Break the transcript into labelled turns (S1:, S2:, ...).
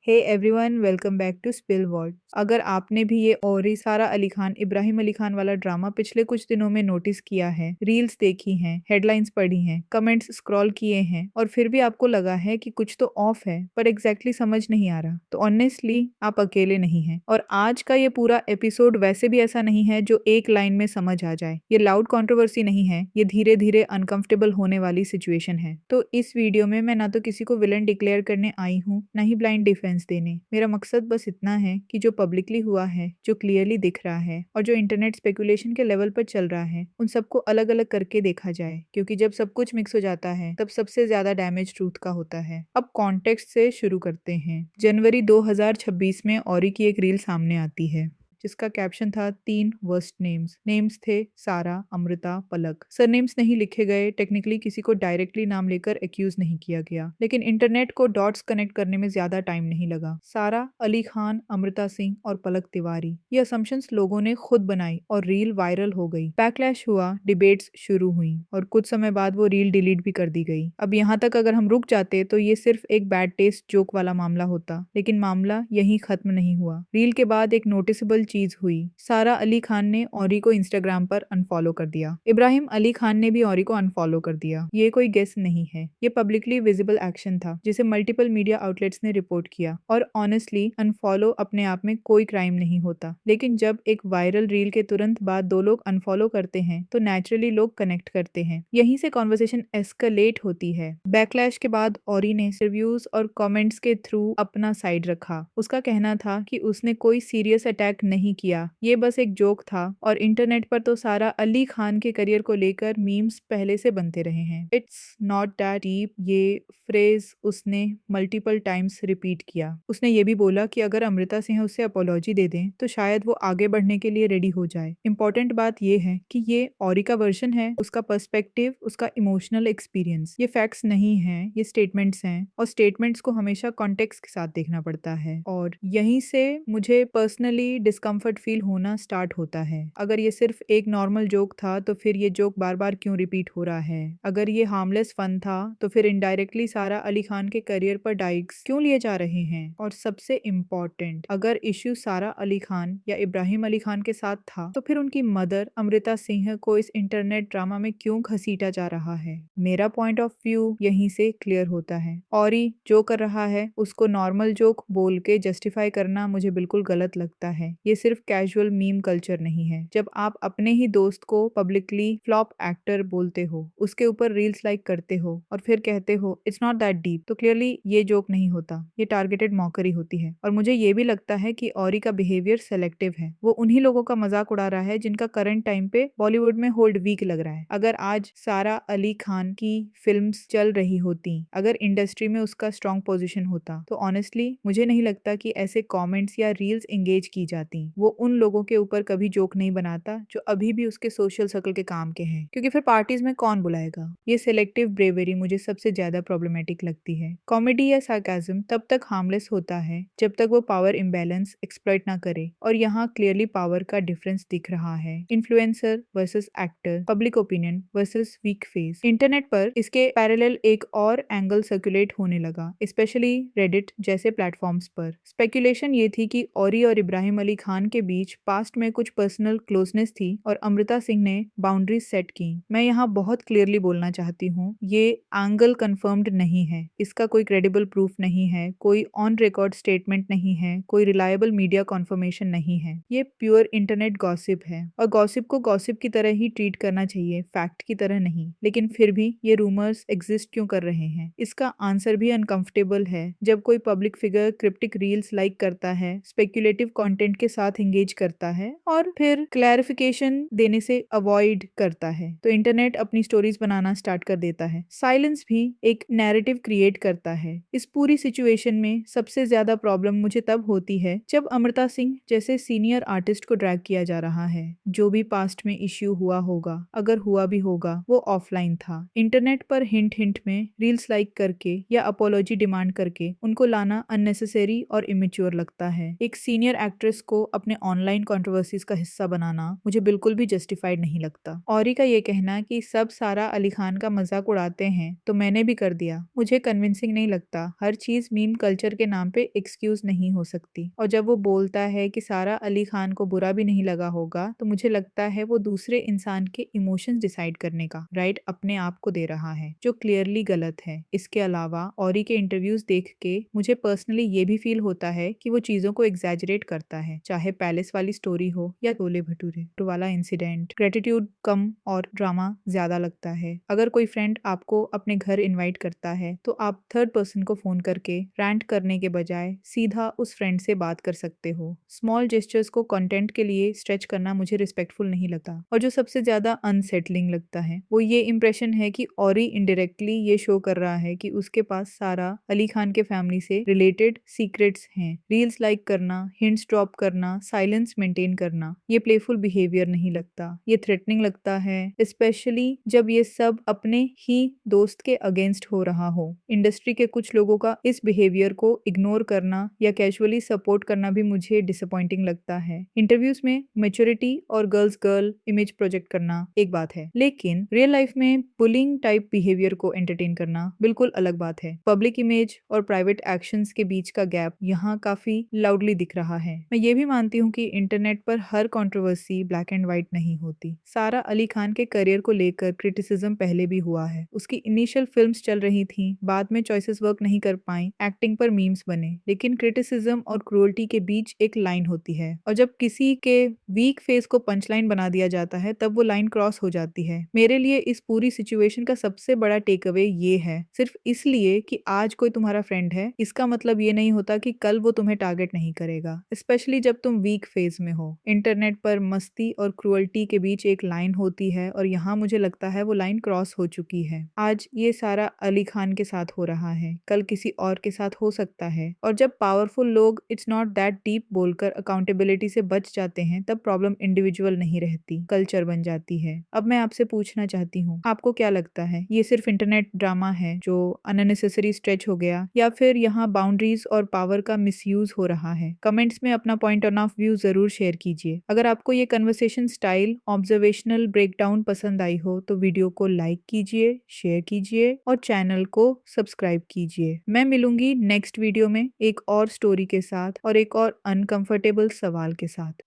S1: Hey everyone, welcome back to spill world. अगर आपने भी ये और सारा अली खान इब्राहिम अली खान वाला ड्रामा पिछले कुछ दिनों में नोटिस किया है, रील्स देखी हैं, हेडलाइंस पढ़ी हैं, कमेंट्स स्क्रॉल किए हैं और फिर भी आपको लगा है कि कुछ तो ऑफ है पर एग्जैक्टली समझ नहीं आ रहा, तो ऑनेस्टली आप अकेले नहीं हैं। और आज का ये पूरा एपिसोड वैसे भी ऐसा नहीं है जो एक लाइन में समझ आ जाए। ये लाउड कंट्रोवर्सी नहीं है, ये धीरे धीरे अनकंफर्टेबल होने वाली सिचुएशन है। तो इस वीडियो में मैं ना तो किसी को विलन डिक्लेयर करने आई हूँ, ना ही ब्लाइंड डिफेंस देने। मेरा मकसद बस इतना है कि जो पब्लिकली हुआ है, जो क्लियरली दिख रहा है और जो इंटरनेट स्पेकुलेशन के लेवल पर चल रहा है, उन सबको अलग अलग करके देखा जाए, क्योंकि जब सब कुछ मिक्स हो जाता है तब सबसे ज्यादा डैमेज ट्रूथ का होता है। अब कॉन्टेक्स्ट से शुरू करते हैं। जनवरी 2026 में औरी की एक रील सामने आती है जिसका कैप्शन था 3 वर्स्ट नेम्स। नेम्स थे सारा, अमृता, पलक। सरनेम्स नहीं लिखे गए, टेक्निकली किसी को डायरेक्टली नाम लेकर एक्यूज नहीं किया गया, लेकिन इंटरनेट को डॉट्स कनेक्ट करने में ज्यादा टाइम नहीं लगा। सारा, अली खान, अमृता सिंह और पलक तिवारी, ये असम्पशंस लोगों ने खुद बनाई और रील वायरल हो गई। बैकलैश हुआ, डिबेट्स शुरू हुई और कुछ समय बाद वो रील डिलीट भी कर दी गई। अब यहाँ तक अगर हम रुक जाते तो ये सिर्फ एक बैड टेस्ट जोक वाला मामला होता, लेकिन मामला यहीं खत्म नहीं हुआ। रील के बाद एक नोटिसेबल चीज हुई। सारा अली खान ने औरी को इंस्टाग्राम पर अनफॉलो कर दिया। इब्राहिम अली खान ने भी औरी को अनफॉलो कर दिया। ये कोई गेस नहीं है, ये पब्लिकली विजिबल एक्शन था जिसे मल्टीपल मीडिया आउटलेट्स ने रिपोर्ट किया। और ऑनेस्टली अनफॉलो अपने आप में कोई क्राइम नहीं होता, लेकिन जब एक वायरल रील के तुरंत बाद दो लोग अनफॉलो करते हैं तो नेचुरली लोग कनेक्ट करते हैं। यहीं से कॉन्वर्सेशन एस्केलेट होती है। बैकलैश के बाद औरी ने रिव्यूज और कमेंट्स के थ्रू अपना साइड रखा। उसका कहना था कि उसने कोई सीरियस अटैक नहीं किया, ये बस एक जोक था। और इंटरनेट पर तो सारा अली खान के करियर को लेकर मीम्स पहले से बनते रहे हैं। इट्स नॉट दैट डीप, ये फ्रेज उसने मल्टीपल टाइम्स रिपीट किया। उसने ये भी बोला कि अगर अमृता सिंह उससे अपॉलॉजी दे दें तो शायद वो आगे बढ़ने के लिए रेडी हो जाए। इंपॉर्टेंट बात ये है कि ये औरी का वर्जन है, उसका पर्सपेक्टिव, उसका इमोशनल एक्सपीरियंस। ये फैक्ट्स नहीं है, ये स्टेटमेंट्स हैं और स्टेटमेंट्स को हमेशा कॉन्टेक्स्ट के साथ देखना पड़ता है। और यहीं से मुझे पर्सनली डिस्कम्फर्ट फील होना स्टार्ट होता है। अगर ये सिर्फ एक नॉर्मल जोक था तो फिर ये जोक बार बार क्यों रिपीट हो रहा है? अगर ये हार्मलेस फन था तो फिर इनडायरेक्टली सारा अली खान के करियर पर डाइग्स क्यों लिए जा रहे हैं? और सबसे इम्पोर्टेंट, अगर इश्यू सारा अली खान या इब्राहिम अली खान के साथ था तो फिर उनकी मदर अमृता सिंह को इस इंटरनेट ड्रामा में क्यों घसीटा जा रहा है? मेरा पॉइंट ऑफ व्यू यहीं से क्लियर होता है। और जो कर रहा है उसको नॉर्मल जोक बोल के जस्टिफाई करना मुझे बिल्कुल गलत लगता है। ये सिर्फ कैजुअल मीम कल्चर नहीं है। जब आप अपने ही दोस्त को पब्लिकली फ्लॉप एक्टर बोलते हो, उसके ऊपर रील्स लाइक करते हो और फिर कहते हो इट्स नॉट दैट डीप, तो क्लियरली ये जोक नहीं होता, ये टारगेटेड मॉकरी होती है। और मुझे ये भी लगता है कि औरी का बिहेवियर सेलेक्टिव है। वो उन्हीं लोगों का मजाक उड़ा रहा है जिनका करंट टाइम पे बॉलीवुड में होल्ड वीक लग रहा है। अगर आज सारा अली खान की फिल्म्स चल रही होती, अगर इंडस्ट्री में उसका स्ट्रॉन्ग पोजीशन होता, तो ऑनेस्टली मुझे नहीं लगता कि ऐसे कमेंट्स या रील्स एंगेज की जाती। वो उन लोगों के ऊपर कभी जोक नहीं बनाता जो अभी भी उसके सोशल सर्कल के काम के हैं, क्योंकि फिर पार्टीज में कौन बुलाएगा। ये सिलेक्टिव ब्रेवरी मुझे सबसे ज्यादा प्रॉब्लमेटिक लगती है। कॉमेडी या सार्काज्म तब तक हार्मलेस होता है जब तक वो पावर इम्बैलेंस एक्सप्लॉइट ना करे, और यहाँ क्लियरली पावर का डिफरेंस दिख रहा है। Influencer versus actor, public opinion versus weak face. Internet पर इसके पैरेलल एक और एंगल सर्कुलेट होने लगा, स्पेशली रेडिट जैसे प्लेटफॉर्म्स पर। स्पेकुलेशन ये थी कि औरी और इब्राहिम अली खान के बीच पास्ट में कुछ पर्सनल क्लोजनेस थी और अमृता सिंह ने बाउंड्रीज सेट की। मैं यहाँ बहुत क्लियरली बोलना चाहती हूँ, ये एंगल कंफर्म्ड नहीं है, इसका कोई क्रेडिबल प्रूफ नहीं है, कोई ऑन रिकॉर्ड स्टेटमेंट नहीं है, कोई रिलायबल मीडिया कॉन्फर्मेशन नहीं है। ये प्योर इंटरनेट गॉसिप है और गॉसिप को गॉसिप की तरह ही ट्रीट करना चाहिए, फैक्ट की तरह नहीं। लेकिन फिर भी ये रूमर्स एग्जिस्ट क्यों कर रहे हैं? इसका आंसर भी अनकंफर्टेबल है। जब कोई public figure cryptic reels like करता है, स्पेक्यूलेटिव कंटेंट के साथ एंगेज करता है और फिर क्लैरिफिकेशन देने से अवॉइड करता है, तो इंटरनेट अपनी स्टोरीज बनाना स्टार्ट कर देता है। साइलेंस भी एक नैरेटिव क्रिएट करता है। इस पूरी सिचुएशन में सबसे ज्यादा प्रॉब्लम मुझे तब होती है जब अमृता सिंह जैसे सीनियर आर्टिस्ट को ड्रैग किया जा रहा है। जो भी पास्ट में इश्यू हुआ होगा, अगर हुआ भी होगा, वो ऑफलाइन था। इंटरनेट पर हिंट हिंट में रील्स लाइक करके या अपोलॉजी डिमांड करके उनको लाना अननेसेसरी और इमेच्योर लगता है। एक सीनियर एक्ट्रेस को अपने ऑनलाइन कंट्रोवर्सीज का हिस्सा बनाना मुझे बिल्कुल भी जस्टिफाइड नहीं लगता। औरी का ये कहना कि सब सारा अली खान का मजाक उड़ाते हैं तो मैंने भी कर दिया, मुझे कन्विंसिंग नहीं लगता। हर चीज मीम कल्चर के नाम पे एक्सक्यूज नहीं हो सकती। और जब वो बोलता है कि सारा अली खान को बुरा भी नहीं लगा होगा तो मुझे लगता है वो दूसरे इंसान के इमोशंस डिसाइड करने का राइट अपने आप को दे रहा है, जो क्लियरली गलत है। इसके अलावा औरी के इंटरव्यूज देख के मुझे पर्सनली ये भी फील होता है कि वो चीजों को एग्जैजरेट करता है, चाहे पैलेस वाली स्टोरी हो या छोले भटूरे वाला इंसिडेंट। ग्रेटिट्यूड कम और ड्रामा ज्यादा लगता है। अगर कोई फ्रेंड आपको अपने घर इनवाइट करता है तो आप थर्ड पर्सन को फोन करके रैंट करने के बजाय सीधा उस फ्रेंड से बात कर सकते हो। स्मॉल जेस्चर्स को कंटेंट के लिए स्ट्रेच करना मुझे रिस्पेक्टफुल नहीं लगता। और जो सबसे ज्यादा अनसेटलिंग लगता है वो ये इंप्रेशन है कि औरी इनडायरेक्टली ये शो कर रहा है कि उसके पास सारा अली खान के फैमिली से रिलेटेड सीक्रेट्स हैं। रील्स लाइक करना, हिंट्स ड्रॉप करना, साइलेंस मेंटेन करना, ये प्लेफुल बिहेवियर नहीं लगता, ये थ्रेटनिंग लगता है, स्पेशली जब ये सब अपने ही दोस्त के अगेंस्ट हो रहा हो। इंडस्ट्री के कुछ लोगों का इस बिहेवियर को इग्नोर करना या कैजुअली सपोर्ट करना भी मुझे डिसअपॉइंटिंग लगता है। इंटरव्यूज में मैच्योरिटी और गर्ल इमेज प्रोजेक्ट करना एक बात है, लेकिन रियल लाइफ में बुलिंग टाइप बिहेवियर को एंटरटेन करना बिल्कुल अलग बात है। पब्लिक इमेज और प्राइवेट एक्शंस के बीच का गैप यहाँ काफी लाउडली दिख रहा है। मैं ये भी मानती हूँ कि इंटरनेट पर हर कंट्रोवर्सी ब्लैक एंड व्हाइट नहीं होती। सारा अली खान के करियर को लेकर क्रिटिसिज्म पहले भी हुआ है। उसकी इनिशियल फिल्म्स चल रही थी, बाद में चॉइसेस वर्क नहीं कर पाई, एक्टिंग पर मीम्स बने, लेकिन क्रिटिसिज्म और क्रूअल्टी के बीच एक लाइन होती है और जब किसी के वीक फेस को पंच लाइन बना दिया जाता है तब वो लाइन क्रॉस हो जाती है। मेरे लिए इस पूरी सिचुएशन का सबसे बड़ा टेक अवे ये है, सिर्फ इसलिए कि आज कोई तुम्हारा फ्रेंड है इसका मतलब ये नहीं होता कि कल वो तुम्हें टारगेट नहीं करेगा, स्पेशली जब तुम वीक फेज में हो। इंटरनेट पर मस्ती और क्रूअल्टी के बीच एक लाइन होती है और यहाँ मुझे लगता है वो लाइन क्रॉस हो चुकी है। आज ये सारा अली खान के साथ हो रहा है, कल किसी और के साथ हो सकता है। और जब पावरफुल लोग इट्स नॉट दैट डीप बोलकर अकाउंटेबिलिटी से बच जाते हैं तब प्रॉब्लम इंडिविजुअल नहीं रहती, कल्चर बन जाती है। अब मैं आपसे पूछना चाहती हूँ, आपको क्या लगता है ये सिर्फ इंटरनेट ड्रामा है जो अननेसेसरी स्ट्रेच हो गया, या फिर यहाँ बाउंड्रीज और पावर का मिसयूज हो रहा है? कमेंट्स में अपना पॉइंट ऑफ व्यू जरूर शेयर कीजिए। अगर आपको ये कन्वर्सेशन स्टाइल ऑब्जर्वेशनल ब्रेकडाउन पसंद आई हो तो वीडियो को लाइक कीजिए, शेयर कीजिए और चैनल को सब्सक्राइब कीजिए। मैं मिलूंगी नेक्स्ट वीडियो में एक और स्टोरी के साथ और एक और अनकंफर्टेबल सवाल के साथ।